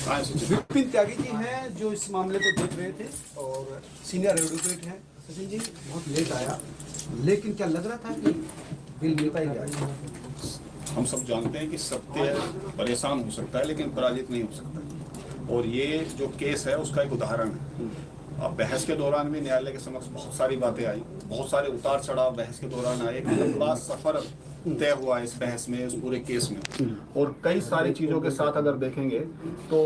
विपिन त्यागी जी हैं जो इस मामले को देख रहे थे और सीनियर एडवोकेट हैं। सचिन जी बहुत लेट आया, लेकिन क्या लग रहा था कि बिल मिल पाएगा? हम सब जानते हैं कि सत्य परेशान हो सकता है लेकिन पराजित नहीं हो सकता, और ये जो केस है उसका एक उदाहरण है। अब बहस के दौरान भी न्यायालय के समक्ष बहुत सारी बातें आई, बहुत सारे उतार चढ़ाव बहस के दौरान आए। एक लंबा सफर तय हुआ इस बहस में, इस पूरे केस में, और कई सारी चीज़ों के साथ अगर देखेंगे तो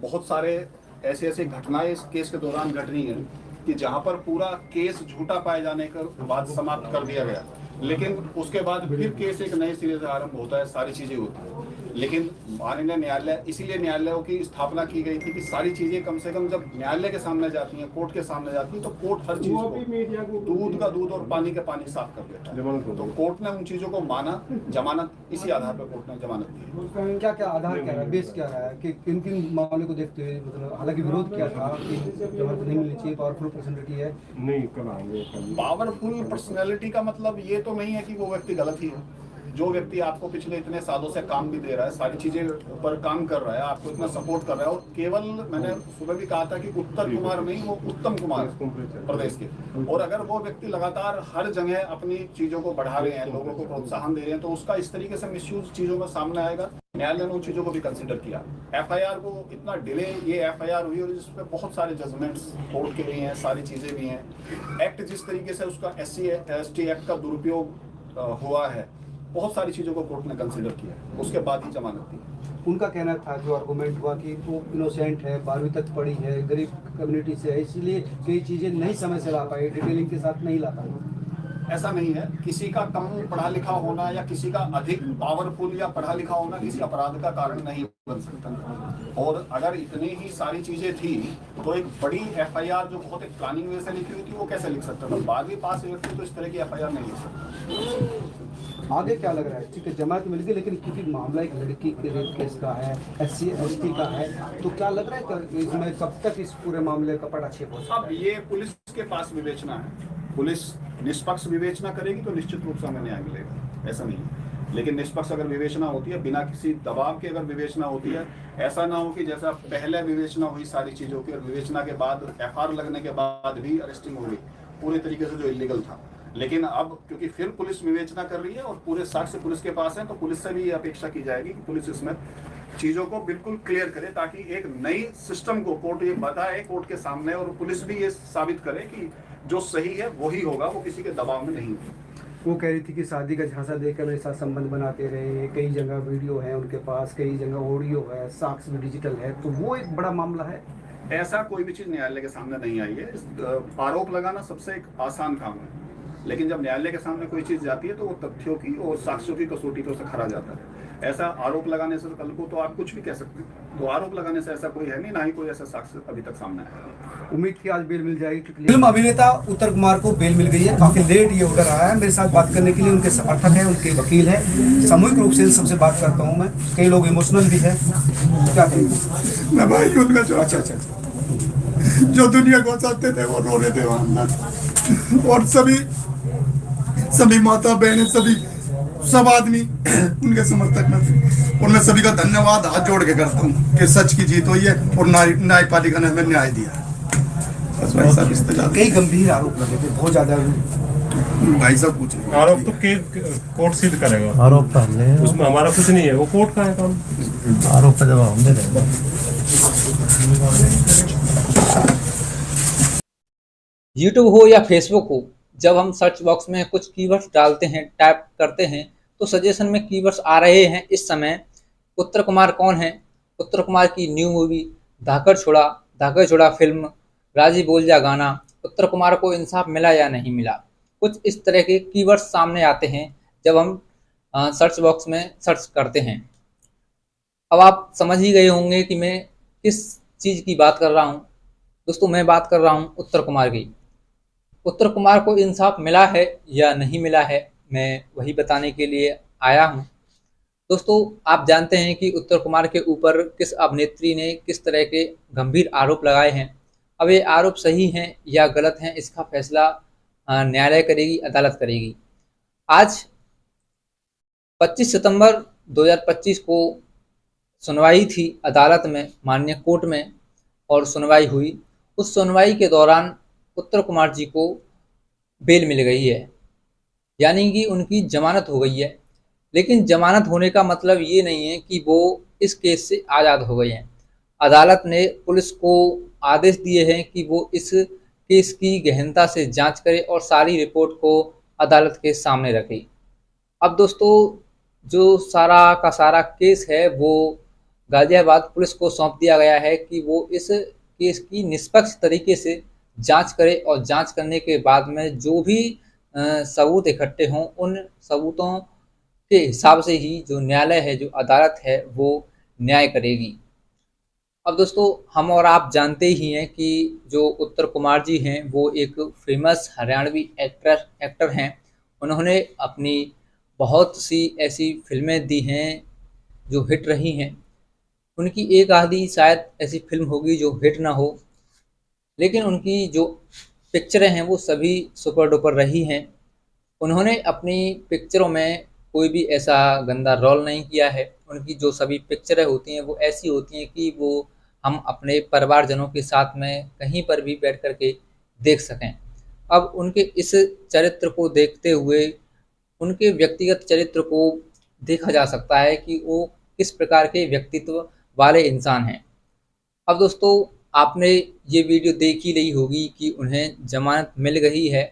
बहुत सारे ऐसी ऐसी घटनाएं इस केस के दौरान घट रही हैं कि जहां पर पूरा केस झूठा पाए जाने के बाद समाप्त कर दिया गया, लेकिन उसके बाद फिर केस एक नए सिरे से आरंभ होता है, सारी चीजें होती हैं। लेकिन माननीय न्यायालय, इसीलिए न्यायालयों की स्थापना की गई थी कि सारी चीजें कम से कम जब न्यायालय के सामने जाती हैं, कोर्ट के सामने जाती है, तो कोर्ट हर चीज को दूध का दूध और पानी का पानी साफ कर देता है। तो कोर्ट ने उन चीजों को माना, जमानत इसी आधार पर कोर्ट ने जमानत दी। क्या क्या आधार क्या है, बेस क्या है कि किन किन मामले को देखते हुए, मतलब हालांकि विरोध किया था कि जमानत नहीं मिलनी चाहिए, पावरफुल पर्सनैलिटी है? नहीं कराएंगे। पावरफुल पर्सनैलिटी का मतलब ये तो नहीं है कि वो व्यक्ति गलत ही है। जो व्यक्ति आपको पिछले इतने सालों से काम भी दे रहा है, सारी चीजें पर काम कर रहा है, आपको इतना सपोर्ट कर रहा है, और केवल मैंने सुबह भी कहा था कि उत्तर कुमार नहीं, वो उत्तम कुमार प्रदेश के, और अगर वो व्यक्ति लगातार हर जगह अपनी चीजों को बढ़ा रहे हैं, लोगों को प्रोत्साहन दे रहे हैं, तो उसका इस तरीके से मिसयूज चीजों में सामने आएगा। न्यायालय ने उन चीजों को भी कंसिडर किया। एफआईआर को इतना डिले ये एफआईआर हुई और जिसपे बहुत सारे जजमेंट्स कोर्ट के भी हैं, सारी चीजें भी हैं। एक्ट जिस तरीके से उसका SC/ST एक्ट का दुरुपयोग हुआ है, बहुत सारी चीजों को कोर्ट ने कंसिडर किया, उसके बाद ही जमानत दी। उनका कहना था, जो आर्गूमेंट हुआ कि वो इनोसेंट है, 12वीं तक पढ़ी है, गरीब कम्युनिटी से है, इसलिए कई चीजें नहीं समय से ला पाई, डिटेलिंग के साथ नहीं ला पाई। ऐसा नहीं है, किसी का कम पढ़ा लिखा होना या किसी का अधिक पावरफुल या पढ़ा लिखा होना किसी अपराध का कारण नहीं बन सकता। और अगर इतनी ही सारी चीजें थी तो एक बड़ी एफआईआर जो बहुत एक प्लानिंग वे से लिखी हुई थी वो कैसे लिख सकता था? 12वीं पास व्यक्ति तो इस तरह की एफआईआर नहीं लिख सकता। आगे क्या लग रहा है? ठीक है, जमानत मिल गई, लेकिन क्योंकि मामला एक लड़की के रेप केस का है, SC/ST का है, तो क्या लग रहा है कि इसमें कब तक इस पूरे मामले का पटाक्षेप हो सकता है? अब ये पुलिस के पास विवेचना है, पुलिस निष्पक्ष विवेचना करेगी तो निश्चित रूप से हमें न्याय मिलेगा, ऐसा नहीं है। लेकिन निष्पक्ष अगर विवेचना होती है, बिना किसी दबाव के अगर विवेचना होती है, ऐसा ना हो कि जैसा पहले विवेचना हुई सारी चीजों की और विवेचना के बाद FR लगने के बाद भी अरेस्टिंग हो गई पूरी तरीके से, जो इलीगल था। लेकिन अब क्योंकि फिर पुलिस विवेचना कर रही है और पूरे साक्ष्य पुलिस के पास है, तो पुलिस से भी ये अपेक्षा की जाएगी कि पुलिस इसमें चीजों को बिल्कुल क्लियर करे, ताकि एक नई सिस्टम को कोर्ट ये बताए कोर्ट के सामने, और पुलिस भी ये साबित करे कि जो सही है वही होगा, वो किसी के दबाव में नहीं होगा। वो कह रही थी कि शादी का झांसा देकर मेरे साथ संबंध बनाते रहे, कई जगह वीडियो है उनके पास, कई जगह ऑडियो है, साक्ष्य भी डिजिटल है, तो वो एक बड़ा मामला है। ऐसा कोई भी चीज न्यायालय के सामने नहीं आई है। आरोप लगाना सबसे एक आसान काम है, लेकिन जब न्यायालय के सामने कोई चीज जाती है तो वो तथ्यों की और साक्ष्यों की कसौटी पर उसे खरा जाता है। ऐसा आरोप लगाने से कल को तो आप कुछ भी कह सकते हैं, तो आरोप लगाने से ऐसा कोई है नहीं, ना ही कोई ऐसा साक्ष्य अभी तक सामने आया। उम्मीद की आज बेल मिल जाएगी। फिल्म अभिनेता उत्तर कुमार को बेल मिल गई है, काफी लेट ये ऑर्डर आया है। मेरे साथ बात करने के लिए उनके समर्थक हैं, उनके वकील हैं, सामूहिक रूप से इन सबसे बात करता हूँ मैं। कई लोग इमोशनल भी है, क्या कहेंगे? मैं भाई उनका जो अच्छा, जो दुनिया को चाहते थे वो रो रहे थे वहां, और सभी माता बहनें, सब आदमी उनके समर्थक में थे। और मैं सभी का धन्यवाद हाथ जोड़ के करता हूँ कि सच की जीत हुई है और न्यायपालिका ने हमें न्याय दिया। बस भाई साहब, इस तरह कई गंभीर आरोप लगे थे, बहुत ज्यादा। भाई साहब पूछ रहे आरोप तो कोर्ट सिद्ध करेगा, आरोप तो हमने, उसमें हमारा कुछ नहीं है, वो कोर्ट का है काम। आरोप का जवाब हमने देंगे। यूट्यूब हो या फेसबुक हो, जब हम सर्च बॉक्स में कुछ कीवर्ड्स डालते हैं, टाइप करते हैं, तो सजेशन में कीवर्ड्स आ रहे हैं इस समय। उत्तर कुमार कौन है? उत्तर कुमार की न्यू मूवी धाकड़ छोड़ा फिल्म, राजी बोल जा गाना, उत्तर कुमार को इंसाफ मिला या नहीं मिला, कुछ इस तरह के कीवर्ड्स सामने आते हैं जब हम सर्च बॉक्स में सर्च करते हैं। अब आप समझ ही गए होंगे कि मैं किस चीज़ की बात कर रहा हूँ। दोस्तों, मैं बात कर रहा हूँ उत्तर कुमार की। उत्तर कुमार को इंसाफ मिला है या नहीं मिला है, मैं वही बताने के लिए आया हूँ। दोस्तों, आप जानते हैं कि उत्तर कुमार के ऊपर किस अभिनेत्री ने किस तरह के गंभीर आरोप लगाए हैं। अब ये आरोप सही हैं या गलत हैं, इसका फैसला न्यायालय करेगी, अदालत करेगी। आज 25 सितंबर 2025 को सुनवाई थी अदालत में, माननीय कोर्ट में, और सुनवाई हुई। उस सुनवाई के दौरान उत्तर कुमार जी को बेल मिल गई है, यानी कि उनकी जमानत हो गई है। लेकिन जमानत होने का मतलब ये नहीं है कि वो इस केस से आज़ाद हो गए हैं। अदालत ने पुलिस को आदेश दिए हैं कि वो इस केस की गहनता से जांच करे और सारी रिपोर्ट को अदालत के सामने रखे। अब दोस्तों, जो सारा का सारा केस है वो गाजियाबाद पुलिस को सौंप दिया गया है कि वो इस केस की निष्पक्ष तरीके से जांच करे, और जांच करने के बाद में जो भी सबूत इकट्ठे हों, उन सबूतों के हिसाब से ही जो न्यायालय है, जो अदालत है, वो न्याय करेगी। अब दोस्तों, हम और आप जानते ही हैं कि जो उत्तर कुमार जी हैं वो एक फेमस हरियाणवी एक्टर हैं। उन्होंने अपनी बहुत सी ऐसी फिल्में दी हैं जो हिट रही हैं। उनकी एक आधी शायद ऐसी फिल्म होगी जो हिट ना हो, लेकिन उनकी जो पिक्चरें हैं वो सभी सुपर डुपर रही हैं। उन्होंने अपनी पिक्चरों में कोई भी ऐसा गंदा रोल नहीं किया है। उनकी जो सभी पिक्चरें होती हैं वो ऐसी होती हैं कि वो हम अपने परिवारजनों के साथ में कहीं पर भी बैठ कर के देख सकें। अब उनके इस चरित्र को देखते हुए उनके व्यक्तिगत चरित्र को देखा जा सकता है कि वो किस प्रकार के व्यक्तित्व वाले इंसान हैं। अब दोस्तों, आपने ये वीडियो देख ही ली होगी कि उन्हें जमानत मिल गई है।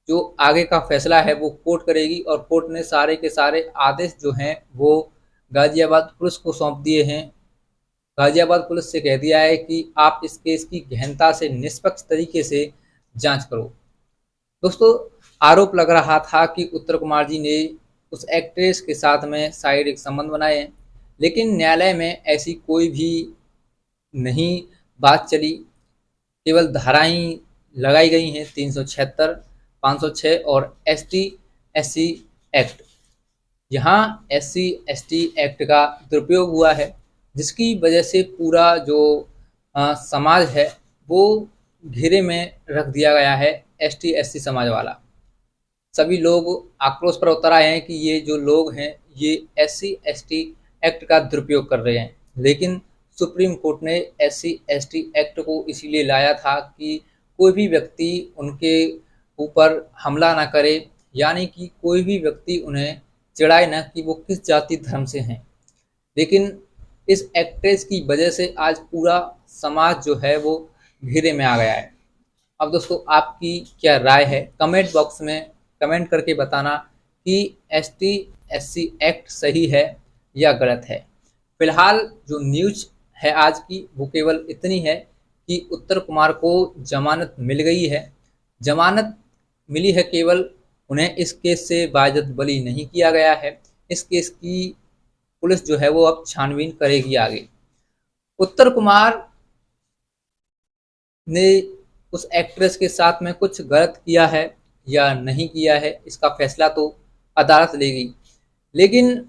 जो आगे का फैसला है वो कोर्ट करेगी, और कोर्ट ने सारे के सारे आदेश जो हैं वो गाजियाबाद पुलिस को सौंप दिए हैं। गाजियाबाद पुलिस से कह दिया है कि आप इस केस की गहनता से निष्पक्ष तरीके से जांच करो। दोस्तों, आरोप लग रहा था कि उत्तर कुमार जी ने उस एक्ट्रेस के साथ में शारीरिक संबंध बनाए हैं, लेकिन न्यायालय में ऐसी कोई भी नहीं बात चली। केवल धाराएं लगाई गई हैं 376, 506 और ST/SC एक्ट। यहाँ SC/ST एक्ट का दुरुपयोग हुआ है, जिसकी वजह से पूरा जो समाज है वो घेरे में रख दिया गया है। ST/SC समाज वाला सभी लोग आक्रोश पर उतर आए हैं कि ये जो लोग हैं ये SC/ST एक्ट का दुरुपयोग कर रहे हैं। लेकिन सुप्रीम कोर्ट ने SC/ST एक्ट को इसीलिए लाया था कि कोई भी व्यक्ति उनके ऊपर हमला ना करे, यानी कि कोई भी व्यक्ति उन्हें चिढ़ाए ना कि वो किस जाति धर्म से हैं। लेकिन इस एक्ट्रेस की वजह से आज पूरा समाज जो है वो घेरे में आ गया है। अब दोस्तों, आपकी क्या राय है? कमेंट बॉक्स में कमेंट करके बताना कि ST/SC एक्ट सही है या गलत है। फिलहाल जो न्यूज़ है आज की वो केवल इतनी है कि उत्तर कुमार को जमानत मिल गई है। जमानत मिली है, केवल उन्हें इस केस से बाइज्जत बरी नहीं किया गया है। इस केस की पुलिस जो है वो अब छानबीन करेगी आगे। उत्तर कुमार ने उस एक्ट्रेस के साथ में कुछ गलत किया है या नहीं किया है, इसका फैसला तो अदालत लेगी। लेकिन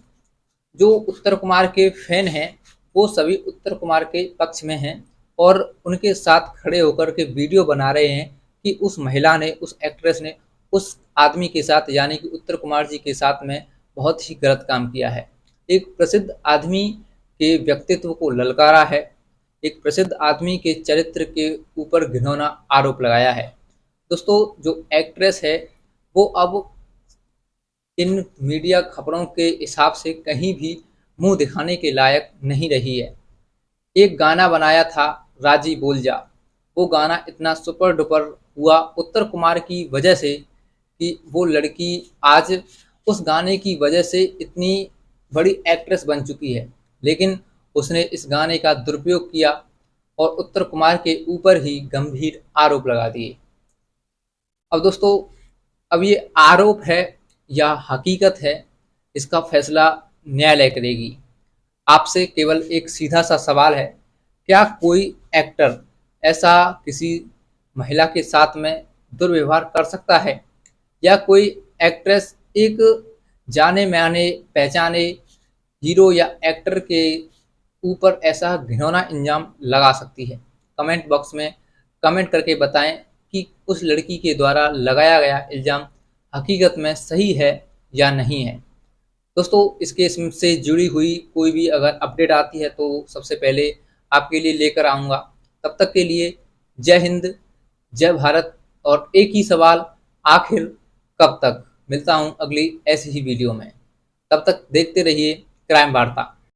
जो उत्तर कुमार के फैन हैं वो सभी उत्तर कुमार के पक्ष में हैं और उनके साथ खड़े होकर के वीडियो बना रहे हैं कि उस महिला ने, उस एक्ट्रेस ने उस आदमी के साथ, यानी कि उत्तर कुमार जी के साथ में बहुत ही गलत काम किया है। एक प्रसिद्ध आदमी के व्यक्तित्व को ललकारा है, एक प्रसिद्ध आदमी के चरित्र के ऊपर घिनौना आरोप लगाया है। दोस्तों, जो एक्ट्रेस है वो अब इन मीडिया खबरों के हिसाब से कहीं भी मुंह दिखाने के लायक नहीं रही है। एक गाना बनाया था राजी बोल जा, वो गाना इतना सुपर डुपर हुआ उत्तर कुमार की वजह से कि वो लड़की आज उस गाने की वजह से इतनी बड़ी एक्ट्रेस बन चुकी है। लेकिन उसने इस गाने का दुरुपयोग किया और उत्तर कुमार के ऊपर ही गंभीर आरोप लगा दिए। अब दोस्तों, अब ये आरोप है या हकीकत है, इसका फैसला न्यायालय करेगी। आपसे केवल एक सीधा सा सवाल है, क्या कोई एक्टर ऐसा किसी महिला के साथ में दुर्व्यवहार कर सकता है, या कोई एक्ट्रेस एक जाने माने पहचाने हीरो या एक्टर के ऊपर ऐसा घिनौना इल्ज़ाम लगा सकती है? कमेंट बॉक्स में कमेंट करके बताएं कि उस लड़की के द्वारा लगाया गया इल्ज़ाम हकीकत में सही है या नहीं है। दोस्तों इस केस से जुड़ी हुई कोई भी अगर अपडेट आती है तो सबसे पहले आपके लिए लेकर आऊँगा। तब तक के लिए जय हिंद, जय भारत, और एक ही सवाल, आखिर कब तक। मिलता हूँ अगली ऐसी ही वीडियो में, तब तक देखते रहिए क्राइम वार्ता।